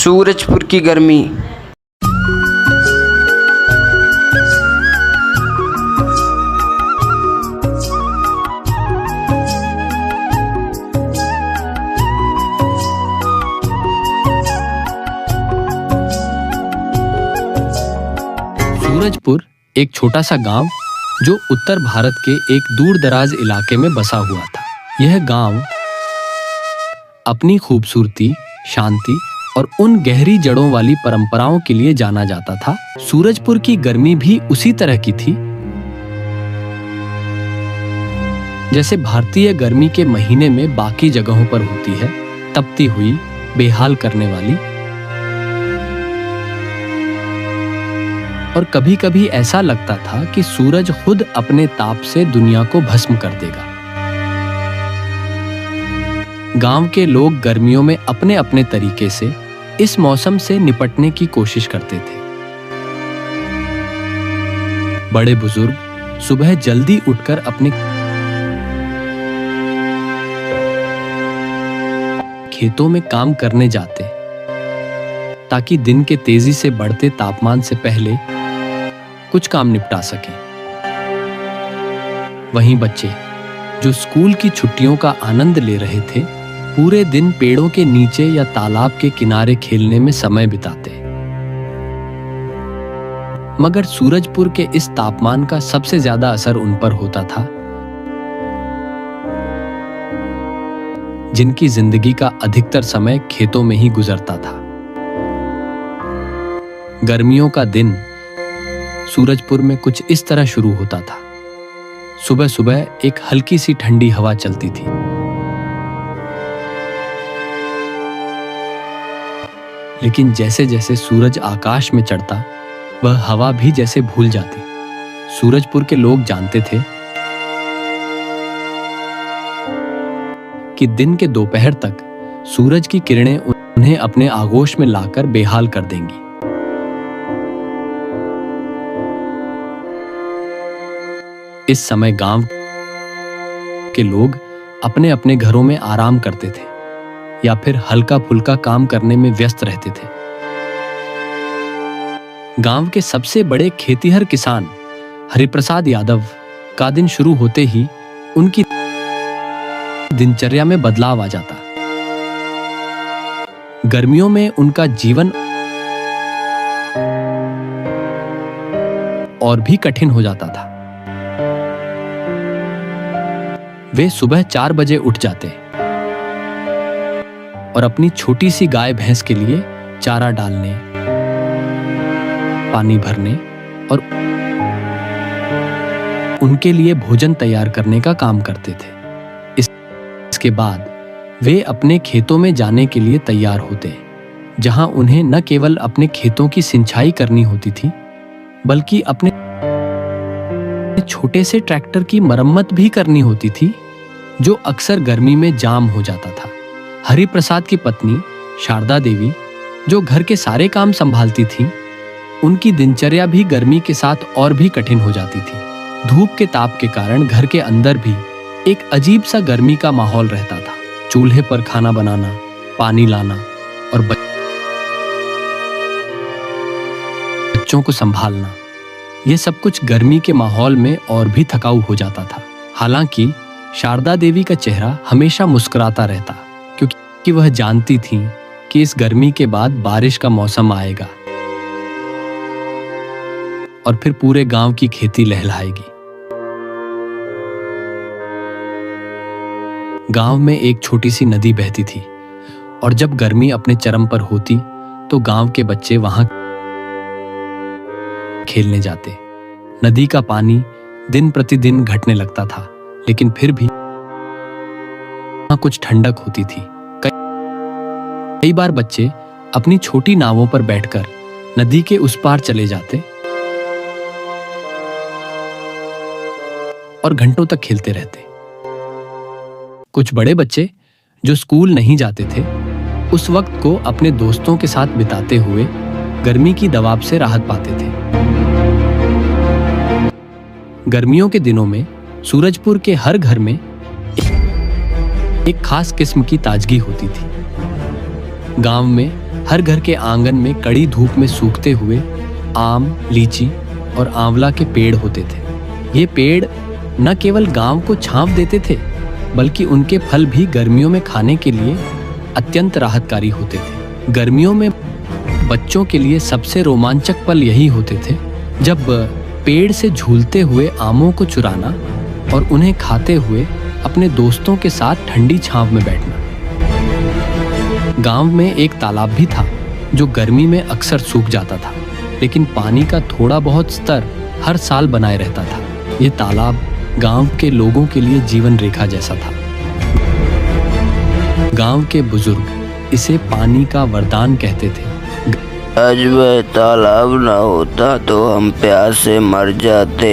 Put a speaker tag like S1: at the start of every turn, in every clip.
S1: सूरजपुर की गर्मी।
S2: सूरजपुर एक छोटा सा गांव जो उत्तर भारत के एक दूर दराज इलाके में बसा हुआ था। यह गांव अपनी खूबसूरती, शांति और उन गहरी जड़ों वाली परंपराओं के लिए जाना जाता था। सूरजपुर की गर्मी भी उसी तरह की थी जैसे भारतीय गर्मी के महीने में बाकी जगहों पर होती है, तपती हुई, बेहाल करने वाली। और कभी-कभी ऐसा लगता था कि सूरज खुद अपने ताप से दुनिया को भस्म कर देगा। गांव के लोग गर्मियों में अपने अपने तरीके से इस मौसम से निपटने की कोशिश करते थे। बड़े बुजुर्ग सुबह जल्दी उठकर अपने खेतों में काम करने जाते ताकि दिन के तेजी से बढ़ते तापमान से पहले कुछ काम निपटा सकें। वहीं बच्चे जो स्कूल की छुट्टियों का आनंद ले रहे थे, पूरे दिन पेड़ों के नीचे या तालाब के किनारे खेलने में समय बिताते। मगर सूरजपुर के इस तापमान का सबसे ज्यादा असर उन पर होता था जिनकी जिंदगी का अधिकतर समय खेतों में ही गुजरता था। गर्मियों का दिन सूरजपुर में कुछ इस तरह शुरू होता था। सुबह सुबह एक हल्की सी ठंडी हवा चलती थी। लेकिन जैसे जैसे सूरज आकाश में चढ़ता, वह हवा भी जैसे भूल जाती। सूरजपुर के लोग जानते थे कि दिन के दोपहर तक सूरज की किरणें उन्हें अपने आगोश में लाकर बेहाल कर देंगी। इस समय गांव के लोग अपने अपने घरों में आराम करते थे या फिर हल्का फुल्का काम करने में व्यस्त रहते थे। गांव के सबसे बड़े खेतीहर किसान हरिप्रसाद यादव का दिन शुरू होते ही उनकी दिनचर्या में बदलाव आ जाता। गर्मियों में उनका जीवन और भी कठिन हो जाता था। वे सुबह 4 बजे उठ जाते और अपनी छोटी सी गाय भैंस के लिए चारा डालने, पानी भरने और उनके लिए भोजन तैयार करने का काम करते थे। इसके बाद वे अपने खेतों में जाने के लिए तैयार होते, जहां उन्हें न केवल अपने खेतों की सिंचाई करनी होती थी, बल्कि अपने छोटे से ट्रैक्टर की मरम्मत भी करनी होती थी, जो अक्सर गर्मी में जाम हो जाता था। हरिप्रसाद की पत्नी शारदा देवी, जो घर के सारे काम संभालती थीं, उनकी दिनचर्या भी गर्मी के साथ और भी कठिन हो जाती थी। धूप के ताप के कारण घर के अंदर भी एक अजीब सा गर्मी का माहौल रहता था। चूल्हे पर खाना बनाना, पानी लाना और बच्चों को संभालना, यह सब कुछ गर्मी के माहौल में और भी थकाऊ हो जाता था। हालांकि शारदा देवी का चेहरा हमेशा मुस्कुराता रहता, क्योंकि वह जानती थीं कि इस गर्मी के बाद बारिश का मौसम आएगा और फिर पूरे गांव की खेती लहलहाएगी। गांव में एक छोटी सी नदी बहती थी और जब गर्मी अपने चरम पर होती तो गांव के बच्चे वहां खेलने जाते। नदी का पानी दिन प्रतिदिन घटने लगता था, लेकिन फिर भी वहां कुछ ठंडक होती थी। कई बार बच्चे अपनी छोटी नावों पर बैठकर नदी के उस पार चले जाते और घंटों तक खेलते रहते। कुछ बड़े बच्चे जो स्कूल नहीं जाते थे, उस वक्त को अपने दोस्तों के साथ बिताते हुए गर्मी की दबाव से राहत पाते थे। गर्मियों के दिनों में सूरजपुर के हर घर में एक खास किस्म की ताजगी होती थी। गांव में हर घर के आंगन में कड़ी धूप में सूखते हुए आम, लीची और आंवला के पेड़ होते थे। ये पेड़ न केवल गांव को छांव देते थे, बल्कि उनके फल भी गर्मियों में खाने के लिए अत्यंत राहतकारी होते थे। गर्मियों में बच्चों के लिए सबसे रोमांचक पल यही होते थे जब पेड़ से झूलते हुए आमों को चुराना और उन्हें खाते हुए अपने दोस्तों के साथ ठंडी छांव में बैठना। गांव में एक तालाब भी था जो गर्मी में अक्सर सूख जाता था, लेकिन पानी का थोड़ा बहुत स्तर हर साल बनाए रहता था। ये तालाब गांव के लोगों के लिए जीवन रेखा जैसा था। गांव के बुजुर्ग इसे पानी का वरदान कहते थे।
S1: आज वह तालाब न होता तो हम प्यास से मर जाते।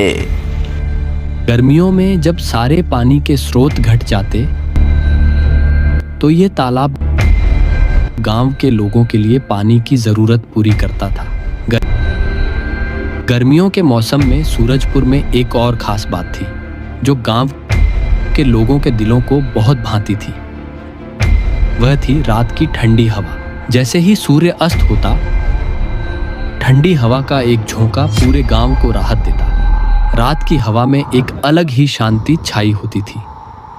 S2: गर्मियों में जब सारे पानी के स्रोत घट जाते तो ये तालाब गांव के लोगों के लिए पानी की जरूरत पूरी करता था। गर्मियों के मौसम में सूरजपुर में एक और खास बात थी जो गांव के लोगों के दिलों को बहुत भाती थी। वह थी रात की ठंडी हवा। जैसे ही सूर्य अस्त होता, ठंडी हवा का एक झोंका पूरे गांव को राहत देता। रात की हवा में एक अलग ही शांति छाई होती थी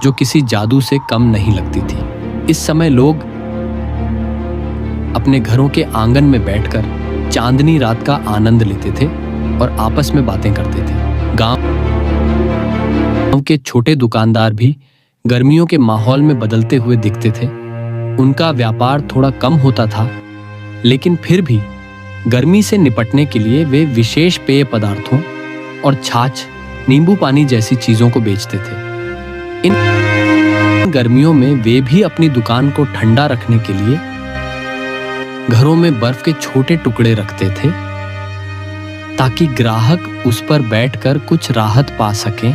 S2: जो किसी जादू से कम नहीं लगती थी। इस समय लोग अपने घरों के आंगन में बैठकर चांदनी रात का आनंद लेते थे और आपस में बातें करते थे। गांव के छोटे दुकानदार भी गर्मियों के माहौल में बदलते हुए दिखते थे। उनका व्यापार थोड़ा कम होता था, लेकिन फिर भी गर्मी से निपटने के लिए वे विशेष पेय पदार्थों और छाछ, नींबू पानी जैसी चीजों को बेचते थे। इन गर्मियों में वे भी अपनी दुकान को ठंडा रखने के लिए घरों में बर्फ के छोटे टुकड़े रखते थे ताकि ग्राहक उस पर बैठकर कुछ राहत पा सकें